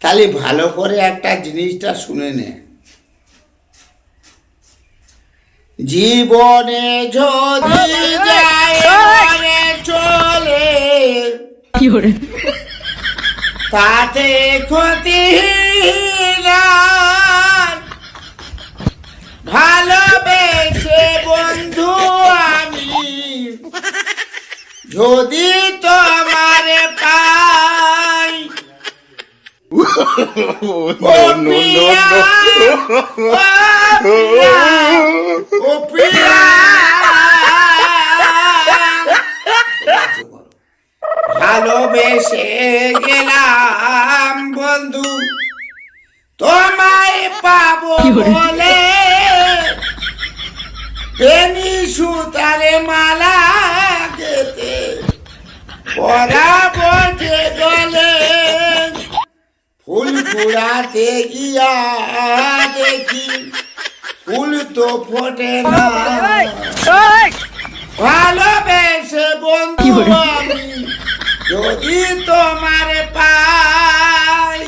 তাহলে ভালো করে একটা জিনিসটা শুনে নে। জীবনে যদি যায় মরে চলে তাতে ক্ষতি নাই। ভালোবেসে বন্ধু আমি যদি তোমারে পাই, ও প্রিয়া, ও প্রিয়া, ভালোবেসে গেলাম বন্ধু তোমায় পাবো বলে, বেনি সুতারে মালা গেতে পরাবো যে গলে, ফুল কুড়াতে গিয়া দেখি ফুল তো ফোটে না। ভালোবেসে বন্ধু আমি যদি তোমার পাই।